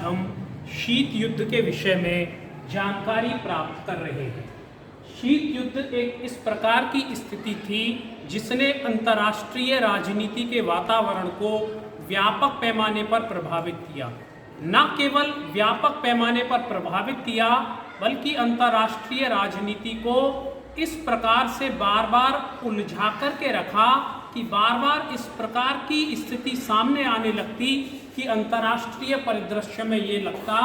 हम शीत युद्ध के विषय में जानकारी प्राप्त कर रहे हैं। शीत युद्ध एक इस प्रकार की स्थिति थी जिसने अंतर्राष्ट्रीय राजनीति के वातावरण को व्यापक पैमाने पर प्रभावित किया। न केवल व्यापक पैमाने पर प्रभावित किया बल्कि अंतर्राष्ट्रीय राजनीति को इस प्रकार से बार बार उलझा करके रखा कि बार बार इस प्रकार की स्थिति सामने आने लगती कि अंतर्राष्ट्रीय परिदृश्य में ये लगता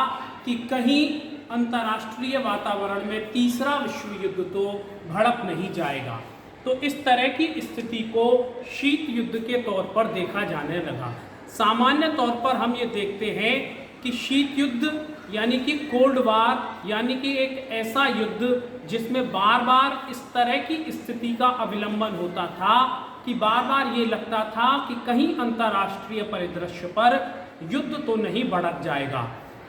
कि कहीं अंतर्राष्ट्रीय वातावरण में तीसरा विश्व युद्ध तो भड़क नहीं जाएगा। तो इस तरह की स्थिति को शीत युद्ध के तौर पर देखा जाने लगा। सामान्य तौर पर हम ये देखते हैं कि शीत युद्ध यानी कि कोल्ड वार यानी कि एक ऐसा युद्ध जिसमें बार बार इस तरह की स्थिति का अवलंबन होता था कि बार बार ये लगता था कि कहीं अंतर्राष्ट्रीय परिदृश्य पर युद्ध तो नहीं भड़क जाएगा,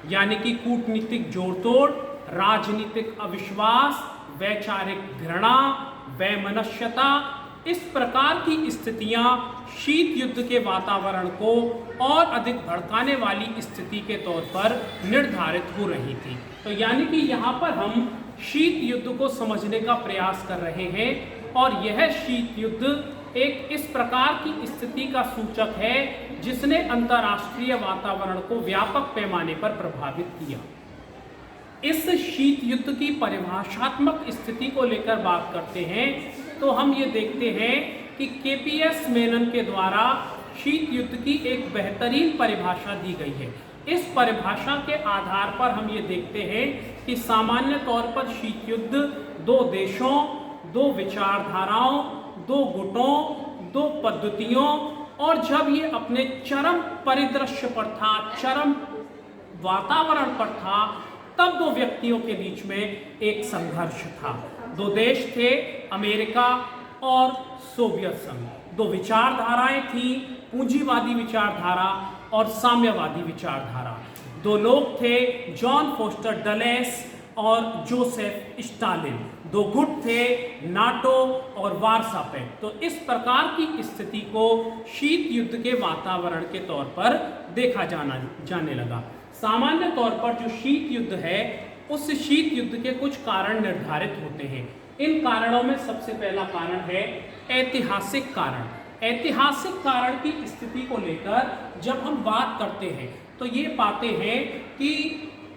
यानी कि कूटनीतिक जोड़तोड़, राजनीतिक अविश्वास, वैचारिक घृणा, वैमनस्यता, इस प्रकार की स्थितियां शीत युद्ध के वातावरण को और अधिक भड़काने वाली स्थिति के तौर पर निर्धारित हो रही थी। तो यानी कि यहाँ पर हम शीत युद्ध को समझने का प्रयास कर रहे हैं और यह शीत युद्ध एक इस प्रकार की स्थिति का सूचक है जिसने अंतर्राष्ट्रीय वातावरण को व्यापक पैमाने पर प्रभावित किया। इस शीत युद्ध की परिभाषात्मक स्थिति को लेकर बात करते हैं तो हम ये देखते हैं कि केपीएस मेनन के द्वारा शीत युद्ध की एक बेहतरीन परिभाषा दी गई है। इस परिभाषा के आधार पर हम ये देखते हैं कि सामान्य तौर पर शीत युद्ध दो देशों, दो विचारधाराओं, दो गुटों, दो पद्धतियों और जब ये अपने चरम परिदृश्य पर था, चरम वातावरण पर था, तब दो व्यक्तियों के बीच में एक संघर्ष था। दो देश थे, अमेरिका और सोवियत संघ। दो विचारधाराएं थी, पूंजीवादी विचारधारा और साम्यवादी विचारधारा। दो लोग थे, जॉन फोस्टर डलेस और जोसेफ स्टालिन। दो गुट थे, नाटो और वार्सा पैक्ट। तो इस प्रकार की स्थिति को शीत युद्ध के वातावरण के तौर पर देखा जाने लगा। सामान्य तौर पर जो शीत युद्ध है उस शीत युद्ध के कुछ कारण निर्धारित होते हैं। इन कारणों में सबसे पहला कारण है ऐतिहासिक कारण। ऐतिहासिक कारण की स्थिति को लेकर जब हम बात करते हैं तो ये पाते हैं कि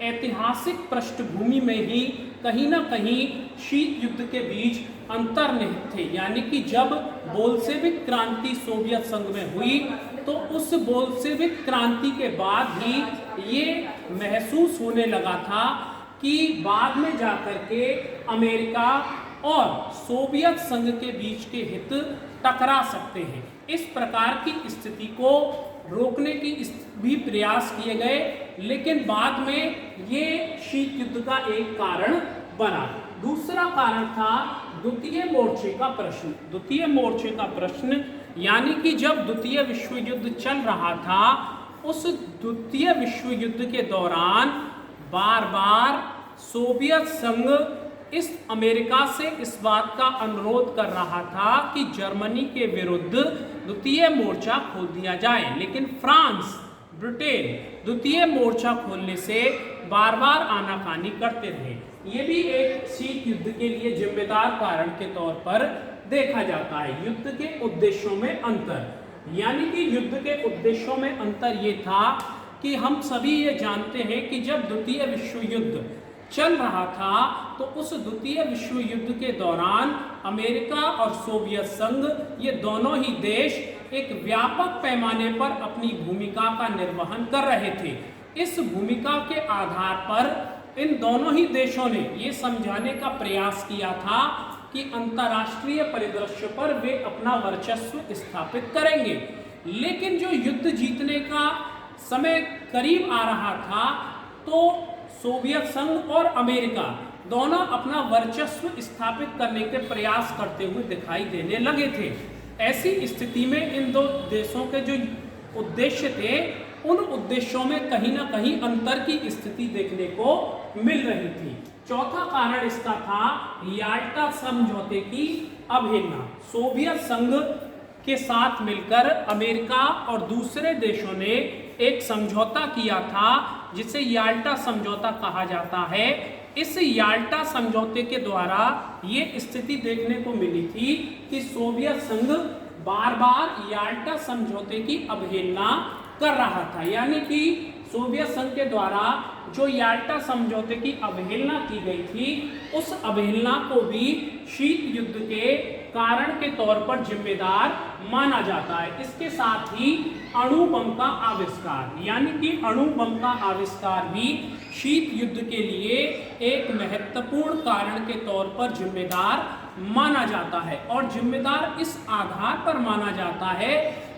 ऐतिहासिक पृष्ठभूमि में ही कहीं ना कहीं शीत युद्ध के बीच अंतर्निहित थे, यानी कि जब बोल्शेविक क्रांति सोवियत संघ में हुई तो उस बोल्शेविक क्रांति के बाद ही ये महसूस होने लगा था कि बाद में जाकर के अमेरिका और सोवियत संघ के बीच के हित टकरा सकते हैं। इस प्रकार की स्थिति को रोकने की भी प्रयास किए गए, लेकिन बाद में ये शीत युद्ध का एक कारण बना। दूसरा कारण था द्वितीय मोर्चे का प्रश्न। द्वितीय मोर्चे का प्रश्न यानी कि जब द्वितीय विश्व युद्ध चल रहा था, उस द्वितीय विश्व युद्ध के दौरान बार बार सोवियत संघ इस अमेरिका से इस बात का अनुरोध कर रहा था कि जर्मनी के विरुद्ध द्वितीय मोर्चा खोल दिया जाए, लेकिन फ्रांस, ब्रिटेन द्वितीय मोर्चा खोलने से बार बार आनाकानी करते रहे। ये भी एक शीत युद्ध के लिए जिम्मेदार कारण के तौर पर देखा जाता है। युद्ध के उद्देश्यों में अंतर, यानी कि युद्ध के उद्देश्यों में अंतर ये था कि हम सभी ये जानते हैं कि जब द्वितीय विश्व युद्ध चल रहा था तो उस द्वितीय विश्व युद्ध के दौरान अमेरिका और सोवियत संघ ये दोनों ही देश एक व्यापक पैमाने पर अपनी भूमिका का निर्वहन कर रहे थे। इस भूमिका के आधार पर इन दोनों ही देशों ने ये समझाने का प्रयास किया था कि अंतर्राष्ट्रीय परिदृश्य पर वे अपना वर्चस्व स्थापित करेंगे। लेकिन जो युद्ध जीतने का समय करीब आ रहा था तो सोवियत संघ और अमेरिका दोनों अपना वर्चस्व स्थापित करने के प्रयास करते हुए दिखाई देने लगे थे। ऐसी स्थिति में इन दो देशों के जो उद्देश्य थे उन उद्देश्यों में कहीं ना कहीं अंतर की स्थिति देखने को मिल रही थी। चौथा कारण इसका था याल्टा समझौते की अवहेलना। सोवियत संघ के साथ मिलकर अमेरिका और दूसरे देशों ने एक समझौता किया था जिसे याल्टा समझौता कहा जाता है। इस याल्टा समझौते के द्वारा ये स्थिति देखने को मिली थी कि सोवियत संघ बार बार याल्टा समझौते की अवहेलना कर रहा था, यानी कि सोवियत संघ के द्वारा जो याल्टा समझौते की अवहेलना की गई थी, उस अवहेलना को भी शीत युद्ध के कारण के तौर पर जिम्मेदार माना जाता है। इसके साथ ही अणु बम का आविष्कार, यानी कि अणु बम का आविष्कार भी शीत युद्ध के लिए एक महत्वपूर्ण कारण के तौर पर जिम्मेदार माना जाता है। और जिम्मेदार इस आधार पर माना जाता है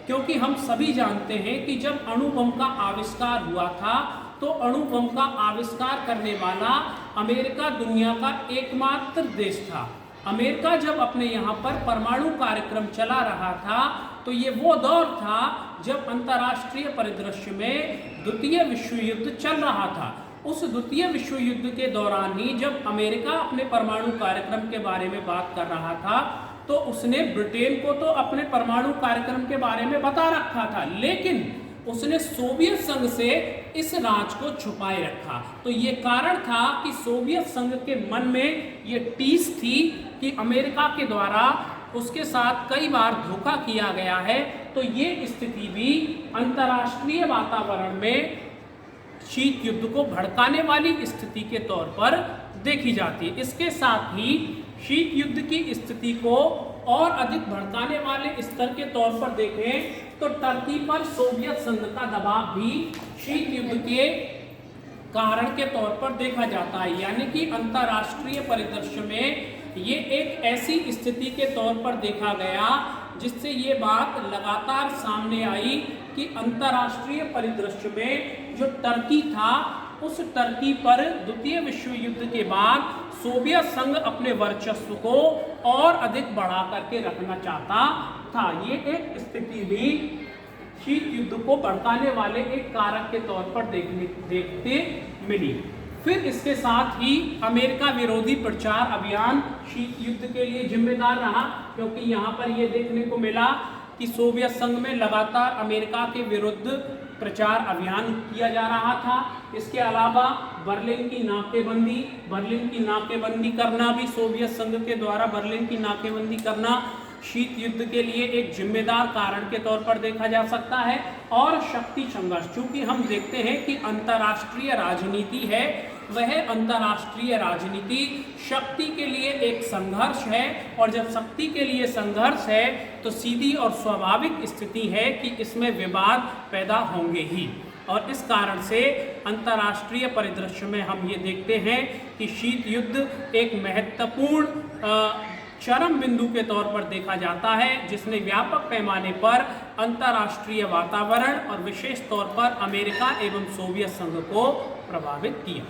क्योंकि हम सभी जानते हैं कि जब अणु बम का आविष्कार हुआ था तो अणु बम का आविष्कार करने वाला अमेरिका दुनिया का एकमात्र देश था। अमेरिका जब अपने यहाँ पर परमाणु कार्यक्रम चला रहा था तो ये वो दौर था जब अंतर्राष्ट्रीय परिदृश्य में द्वितीय विश्व युद्ध चल रहा था। उस द्वितीय विश्व युद्ध के दौरान ही जब अमेरिका अपने परमाणु कार्यक्रम के बारे में बात कर रहा था तो उसने ब्रिटेन को तो अपने परमाणु कार्यक्रम के बारे में बता रखा था, लेकिन उसने सोवियत संघ से इस राज को छुपाए रखा। तो ये कारण था कि सोवियत संघ के मन में ये टीस थी कि अमेरिका के द्वारा उसके साथ कई बार धोखा किया गया है। तो ये स्थिति भी अंतर्राष्ट्रीय वातावरण में शीत युद्ध को भड़काने वाली स्थिति के तौर पर देखी जाती है। इसके साथ ही शीत युद्ध की स्थिति को और अधिक भड़काने वाले स्तर के तौर पर देखें तो टर्की पर सोवियत संघ का दबाव भी शीत युद्ध के कारण के तौर पर देखा जाता है, यानी कि अंतर्राष्ट्रीय परिदृश्य में ये एक ऐसी स्थिति के तौर पर देखा गया जिससे ये बात लगातार सामने आई कि अंतर्राष्ट्रीय परिदृश्य में जो टर्की था, उस टर्की पर द्वितीय विश्व युद्ध के बाद सोवियत संघ अपने वर्चस्व को और अधिक बढ़ा करके रखना चाहता था। ये एक स्थिति भी शीत युद्ध को भड़काने वाले एक कारक के तौर पर देखते मिली। फिर इसके साथ ही अमेरिका विरोधी प्रचार अभियान शीत युद्ध के लिए जिम्मेदार रहा, क्योंकि यहाँ पर यह देखने को मिला कि सोवियत संघ में लगातार अमेरिका के विरुद्ध प्रचार अभियान किया जा रहा था। इसके अलावा बर्लिन की नाकेबंदी करना भी सोवियत संघ के द्वारा बर्लिन की नाकेबंदी करना शीत युद्ध के लिए एक जिम्मेदार कारण के तौर पर देखा जा सकता है। और शक्ति संघर्ष, चूंकि हम देखते हैं कि अंतर्राष्ट्रीय राजनीति है, वह अंतर्राष्ट्रीय राजनीति शक्ति के लिए एक संघर्ष है, और जब शक्ति के लिए संघर्ष है तो सीधी और स्वाभाविक स्थिति है कि इसमें विवाद पैदा होंगे ही। और इस कारण से अंतर्राष्ट्रीय परिदृश्य में हम ये देखते हैं कि शीत युद्ध एक महत्वपूर्ण चरम बिंदु के तौर पर देखा जाता है, जिसने व्यापक पैमाने पर अंतर्राष्ट्रीय वातावरण और विशेष तौर पर अमेरिका एवं सोवियत संघ को प्रभावित किया।